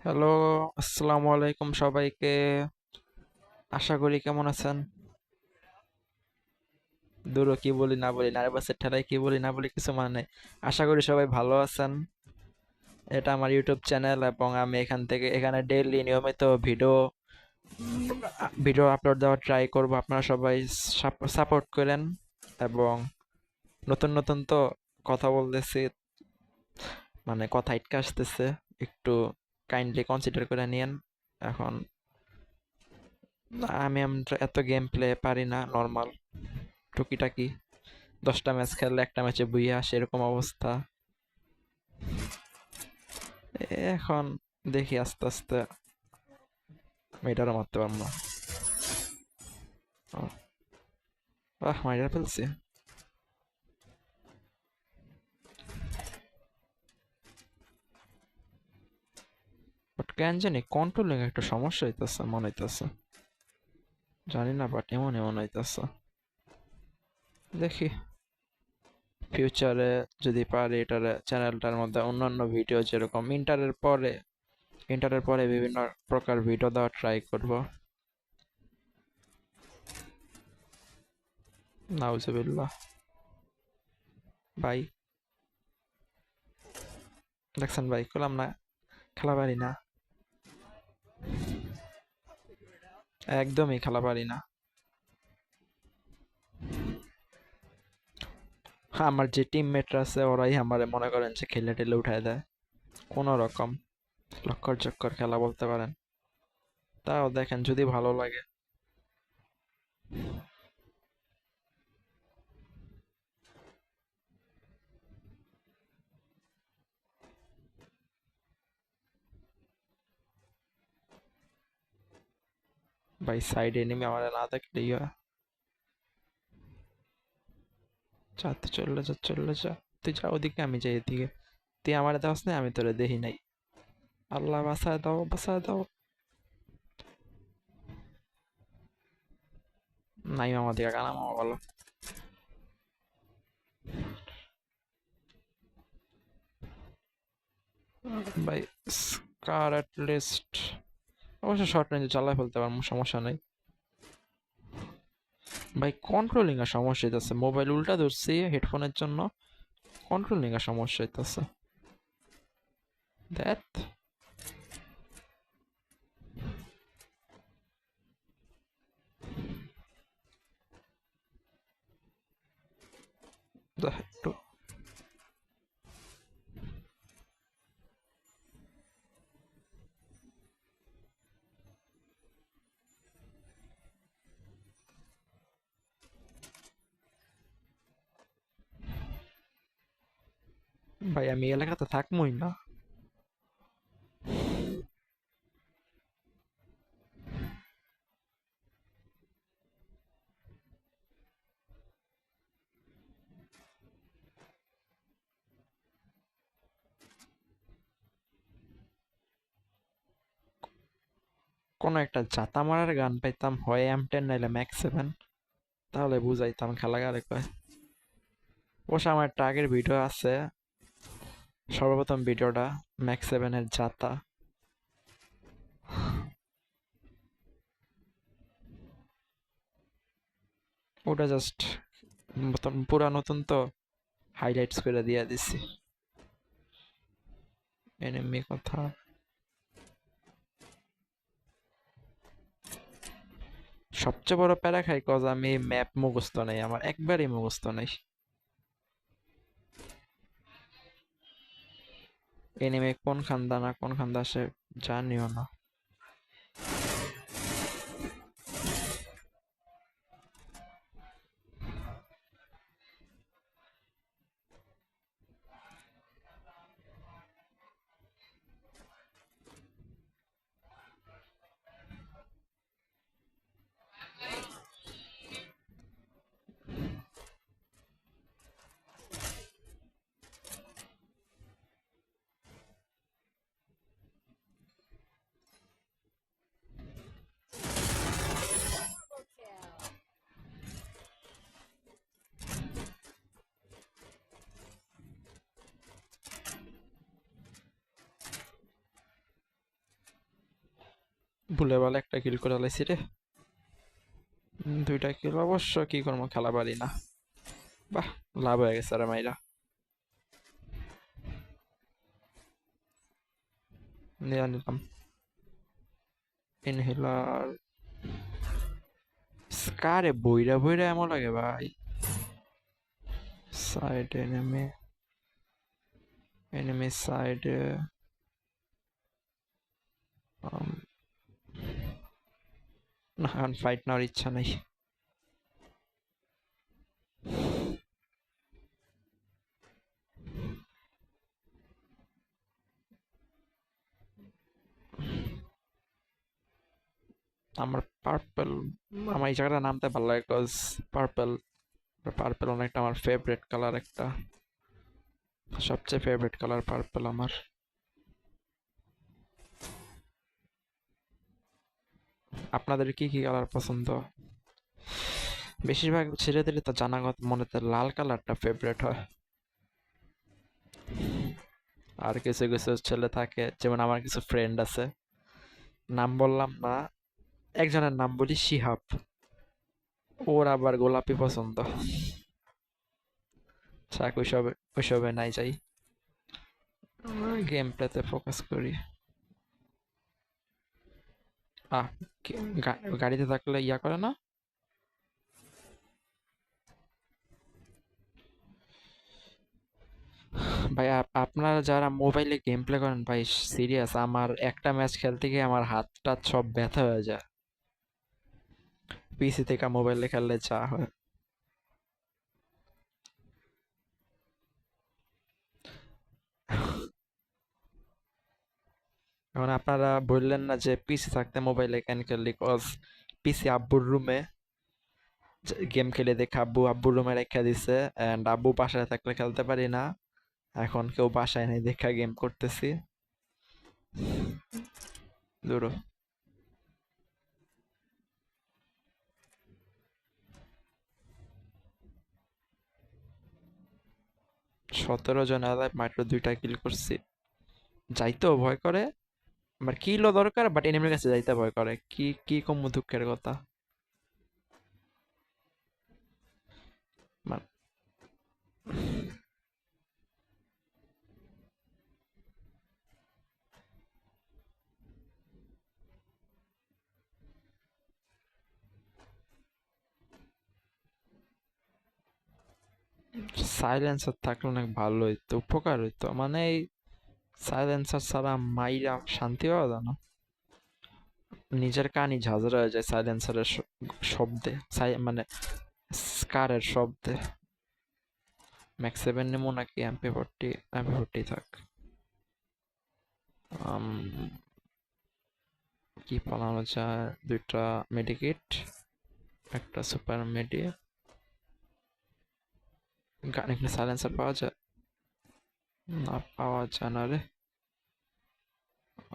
Hello, আসসালামু আলাইকুম সবাইকে। আশা করি কেমন আছেন? দূরও কি বলি না বলি, নার্ভাসের ঠেলায় কি বলি না বলি কিছু মানে নাই। আশা করি সবাই ভালো আছেন। এটা আমার ইউটিউব চ্যানেল এবং আমি এখানে ডেইলি নিয়মিত ভিডিও আপলোড দেওয়ার ট্রাই করব। আপনারা সবাই সাপোর্ট করেন এবং নতুন নতুন তো কথা বলতেছি, মানে কথা আটকে আসতেছে, একটু কাইন্ডলি কনসিডার করে নিয়েন। এখন আমি এত গেম প্লে পারি না, নর্মাল টুকিটাকি 10টা ম্যাচ খেললে একটা ম্যাচে বুইয়া আসে, এরকম অবস্থা। এখন দেখি আস্তে আস্তে মেয়েটারও মারতে পারবো না। বাহ, মাইরা ফেলছি। বাট কেন জানি কন্ট্রোলিং একটা সমস্যা হইতেছে মনে হইতেছে, জানি না, বাট এমন এমন হইতেছে। দেখি ফিউচারে যদি পারি এটার চ্যানেলটার মধ্যে অন্যান্য ভিডিও, যেরকম ইন্টারের পরে বিভিন্ন প্রকার ভিডিও দেওয়ার ট্রাই করব। নাউজুবিল্লাহ। ভাই, দেখছেন ভাই, করলাম না, খেলা পারি না, একদমই খেলা পারি না। হ্যাঁ, আমার যে টিমমেটরা আছে ওরাই আমারে মনে করেন যে খেলে টেলে উঠায় দেয় কোনো রকম। লক্কর চক্কর খেলা বলতে পারেন। তাও দেখেন যদি ভালো লাগে। ভাই, সাইড এনিমি আমার না দেখলেই হয়। যা তুই চলে যা, চলে যা। তুই যা ওদিকে, আমি যাই এদিকে। তুই আমার দেওয়াস নাই, আমি তোরে দেখি নাই। আল্লাহ বাঁচায় দাও, বাঁচায় দাও। নাই মামা দিকে কানা মামা বলো। ভাই, স্কার অ্যাট লিস্ট অবশ্য শর্ট রেঞ্জে চালায় ফেলতে পারবো, সমস্যা নেই। ভাই, কন্ট্রোলিং এর সমস্যা হইতেছে, মোবাইল উল্টা ধরছি হেডফোনের জন্য, কন্ট্রোলিং এর সমস্যা হইতেছে। দ্যাট একটু। ভাই, আমি এলাকাতে থাকবোই না। কোনো একটা জাতা মারার গান পাইতাম, হয় M10 নাইলে ম্যাক্স 7, তাহলে বুঝাইতাম খেলা কারে কয়। অবশ্য আমার একটা আগের ভিডিও আছে, সর্বপ্রথম ভিডিওটা ম্যাক্স 7 এর জাতা। ওটা জাস্ট পুরা নতুন তো, হাইলাইটস করে দিয়ে দিছি। এনিমি কথা। সবচেয়ে বড় প্যারা খাই কজ আমি ম্যাপ মুখস্থ নাই, আমার একবারই মুখস্থ নাই। এনিমি কোন খান্দা না কোন খান্দা সে জানিও না। ভুলে বলে একটা কিল করে লাইছি রে। দুইটা কিল অবশ্য কি করবো, খেলা পারি না। বাহ, লাভ হয়ে গেছে রে মাইরা। নিয়ে নিলাম ইনহেলার। কারে বইরা বইরা এমন লাগে ভাই। সাইড এনিমি, এনিমি সাইডে। না, এখন ফাইট নেওয়ার ইচ্ছা নাই। আমার পার্পল, আমার এই জায়গাটা নামতে ভালো লাগে কজ পার্পল, পার্পল অনেকটা আমার ফেভারিট কালার একটা, সবচেয়ে ফেভারিট কালার পার্পল আমার। আপনাদের কি কি কালার পছন্দ? বেশিরভাগ ছেলেদেরই তো জানা কথা মনেতে লাল কালারটা ফেভারিট হয়। আর কিছু কিছু ছেলে থাকে, যেমন আমার কিছু ফ্রেন্ড আছে, নাম বললাম না, একজনের নাম বলি শিহাব, ওর আবার গোলাপি পছন্দ। থাক ওইসবে, ওইসবে নাই যাই, গেম প্লেতে ফোকাস করি। আহ, গাড়িতে থাকলে ইয়া করে না। ভাই আপনারা যারা মোবাইলে গেম প্লে করেন ভাই, সিরিয়াস, আমার একটা ম্যাচ খেলতে গিয়ে আমার হাতটা সব ব্যথা হয়ে যায়। পিসি থেকে মোবাইলে খেললে যা হয়। এখন আপনারা বললেন না যে পিসি থাকতে মোবাইলে কেন খেললি, কজ পিসি আব্বুর রুমে গেম খেলে দেখে আব্বু আব্বুর রুমে রেখে দিছে, এন্ড আব্বু বাসায় থাকলে খেলতে পারি না। এখন কেউ বাসায় নেই দেখা গেম করতেছি। দূর। 17 জন অ্যালাইভ, মাত্র 2টা কিল করছি। যাইতেও ভয় করে, আমার কিলও দরকার, বাট এনিমির কাছে যাইতে ভয় করে, কি কি কম দুঃখের কথা। সাইলেন্সার থাকলে অনেক ভালো হইতো, উপকার হইতো, মানে এই সাইলেন্সার ছাড়া মাইরা শান্তি পাওয়া যায় না। নিজের কানই ঝাঁঝরা হয়ে যায় সাইলেন্সারের শব্দে, মানে স্কারের শব্দে। ম্যাক্স 7 নেবো নাকি এমপি 40? এমপি 40 থাক। আম, কি পালানো যায়, 2টা মেডিকেট, একটা সুপার মেডি। গান এখানে সাইলেন্সার পাওয়া যায়? না, পাওয়া যায় না রে।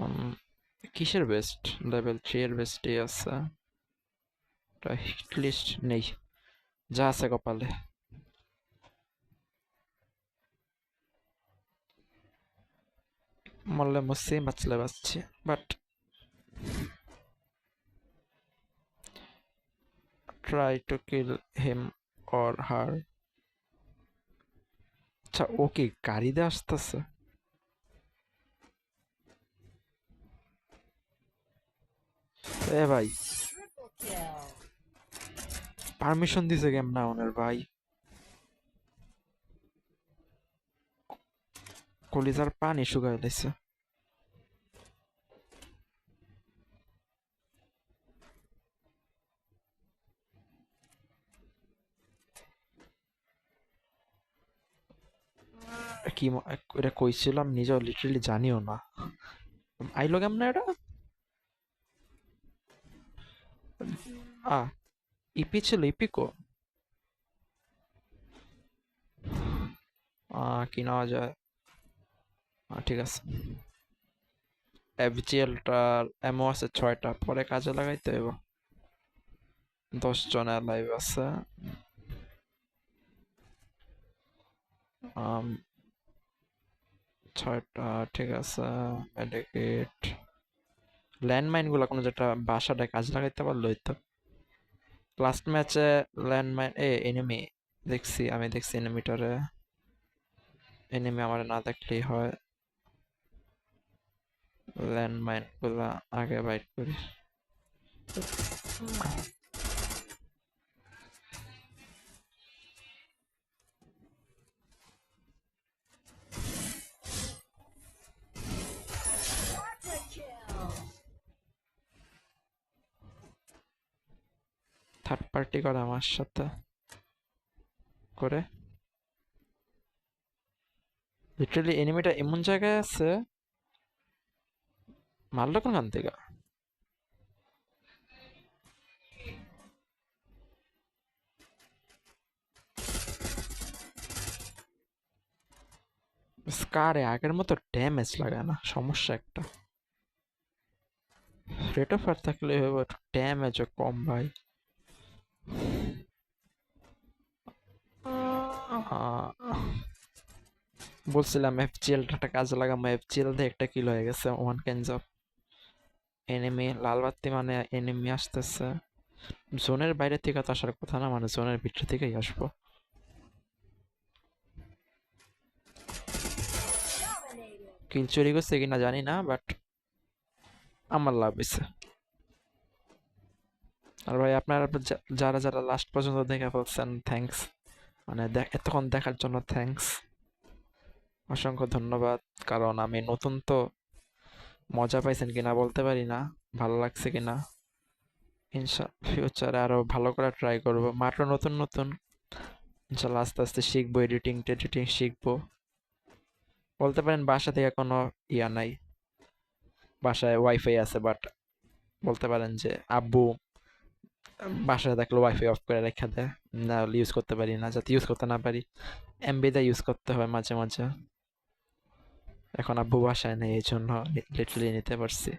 আম, কিসের বেস্ট? লেভেল 3 এর বেস্টই আছে, হিট লিস্ট নেই, যা আছে কপালে। মরলে মরছি, বাঁচলে বাঁচছি, but try to kill him or her. আচ্ছা, ও কি গাড়ি দিয়ে আসতেছে? এ ভাই, পারমিশন দিছে গেম না ওনার ভাই, কলিজার পানি শুকাই দিছে। কি এটা কইছিলাম নিজেও লিটারালি জানিও না, আইলো কেমন এটা। আ, ইপি ছিল, ইপিকো। কি নেওয়া যায়? ঠিক আছে। এফজিএলটার এমও আছে 6টা, পরে কাজে লাগাইতে হইব। 10 জন লাইভ আছে। আম, 6টা, ঠিক আছে। মেডিকেট, ল্যান্ডমাইন গুলো কোনো যেটা বাসাটা কাজে লাগাইতে পারলোই তো। লাস্ট ম্যাচে ল্যান্ডমাইন এনিমি দেখছি, আমি দেখছি এনিমিটারে। এনিমি আমার না দেখলেই হয়, ল্যান্ডমাইন গুলা আগে বাইট করি। থার্ড পার্টি করে আমার সাথে করে, লিটারালি এনিমিটা এমন জায়গায় আছে, মারলো কোনখান থেকে? স্কারে আগের মতো ড্যামেজ লাগায় না, সমস্যা একটা। রেট অফ ফায়ার থাকলে ড্যামেজও কম ভাই। বলছিলাম এফজিএলটা কাজে লাগাম, এফজিএল দিয়ে একটা কিল হয়ে গেছে, ওয়ান ক্যানজ অফ। এনিমি লাল বাতি মানে এনিমি আসতেছে। জোনের বাইরে থেকে তো আসার কথা না, মানে জোনের ভিতর থেকেই আসবো। কিল চুরি করছে কিনা জানি না, বাট আমার লাভ হয়েছে। আর ভাই আপনারা যারা যারা লাস্ট পর্যন্ত দেখে ফেলছেন, থ্যাঙ্কস। মানে এতক্ষণ দেখার জন্য থ্যাঙ্কস, অসংখ্য ধন্যবাদ। কারণ আমি নতুন তো, মজা পাইছেন কিনা বলতে পারি না, ভালো লাগছে কিনা। ফিউচারে আরো ভালো করে ট্রাই করব, মাত্র নতুন নতুন। ইনশাল্লাহ আস্তে আস্তে শিখবো, এডিটিং টেডিটিং শিখবো। বলতে পারেন বাসা থেকে কোনো ইয়া নাই, বাসায় ওয়াইফাই আছে, বাট বলতে পারেন যে আব্বু বাসায় থাকলে ওয়াইফাই অফ করে রেখে দেয়, না ইউজ করতে পারি না, যাতে ইউজ করতে না পারি এমবিতে ইউজ করতে হয় মাঝে মাঝে। এখন আব্বু বাসায় নেই, এই জন্য লিটারালি নিতে পারছি।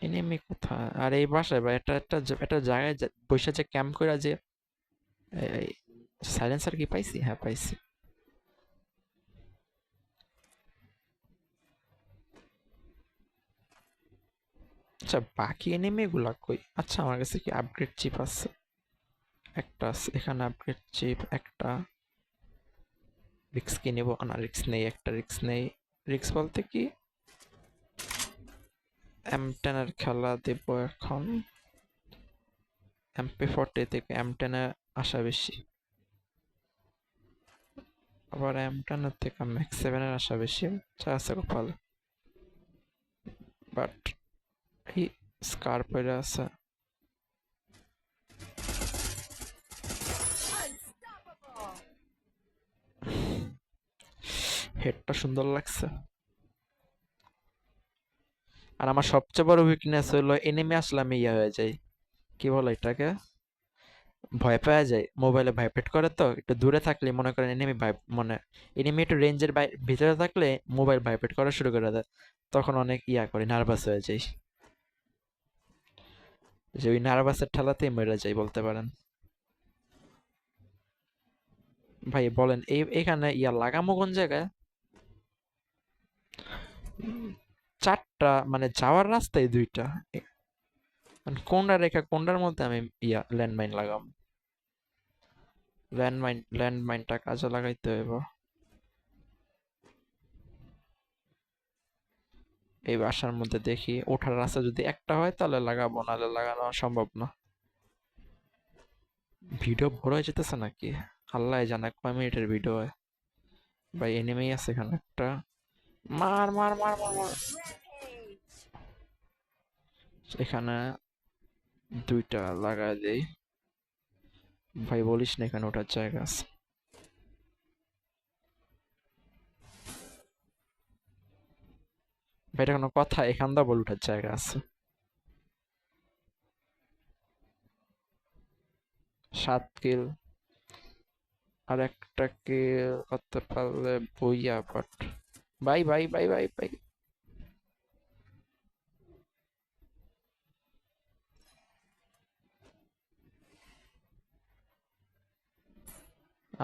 এনিমি কোথায়? আর এই বাসায় বা একটা জায়গায় বসে যে ক্যাম্প করে যে সাইলেন্সার কি পাইছি? হ্যাঁ পাইছি। আচ্ছা বাকি এনিমি গুলা কই? আচ্ছা আমার কাছে কি আপগ্রেড চিপ আছে? একটা আছে এখানে, আপগ্রেড চিপ একটা। রিক্স কি নেবো না? রিক্স নেই, একটা রিক্স নেই। রিক্স বলতে কি, M10 এর খেলা দেব এখন। MP40 থেকে M10 এ আসা বেশি, আবার M10 এর থেকে ম্যাক্স 7 এর আসা বেশি, যা আছে কপালে। বাট এই স্কার পরে আছে। হেডটা সুন্দর লাগছে। আর আমার সবচেয়ে বড় উইকনেস হলো এনিমি আসলে আমি ইয়ে হয়ে যাই, কি বলে এটাকে, ভয় পাওয়া যায়। মোবাইলে ভাইব্রেট করে তো, একটু দূরে থাকলে মনে করেন এনিমি মানে এনিমি একটু রেঞ্জের ভিতরে থাকলে মোবাইল ভাইব্রেট করা শুরু করে দেয়, তখন অনেক ইয়া করে, নার্ভাস হয়ে যাই। যে ওই নার্ভাসের ঠেলাতেই মরে যাই বলতে পারেন। ভাই বলেন এখানে ইয়া লাগামো কোন জায়গায়? চারটা, মানে যাওয়ার রাস্তায় দুইটা। কোনটা রেখা কোনটার মধ্যে আমি ইয়া ল্যান্ডমাইন লাগাম? ল্যান্ডমাইনটা কাজে লাগাইতে হইব। এই বাসার মধ্যে দেখি ওঠার রাস্তা যদি একটা হয় তাহলে লাগাবো, নাহলে লাগানো সম্ভব না। ভিডিও বড় হয়ে যেতেছে নাকি? আল্লাহ জানে কয় মিনিটের ভিডিও হয়। ভাই এনিমি আছে এখানে একটা। মার মার মার মার মার। এখানে দুইটা লাগাই দেই। ভাই বলিস না এখানে ওঠার জায়গা আছে। ভাই এটা কোনো কথা? এখান দা বল ওঠার জায়গা আছে। 7 কিল। আর একটা কিল করতে পারলে বইয়া, but bye bye bye bye bye.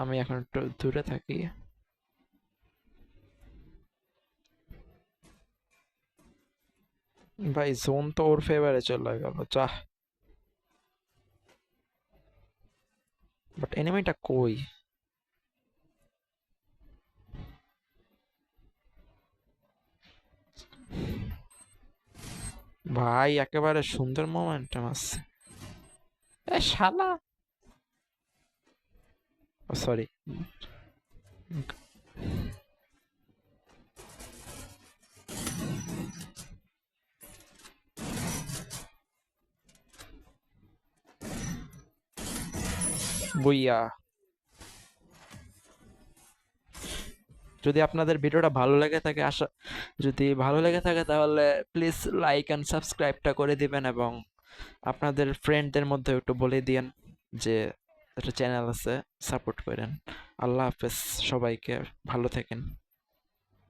আমি এখন একটু দূরে থাকি। ভাই জোন তো ওর ফেভারে চলে গেল, চাহ। বাট এনিমিটা কই? ভাই একেবারে সুন্দর মোমেন্টাম আছে। এ শালা, সরি। বুইয়া। যদি আপনাদের ভিডিওটা ভালো লেগে থাকে, যদি ভালো লেগে থাকে তাহলে প্লিজ লাইক অ্যান্ড সাবস্ক্রাইবটা করে দিবেন, এবং আপনাদের ফ্রেন্ডদের মধ্যে একটু বলে দিয়েন যে একটা চ্যানেল আছে, সাপোর্ট করেন। আল্লাহ হাফেজ সবাইকে, ভালো থাকেন।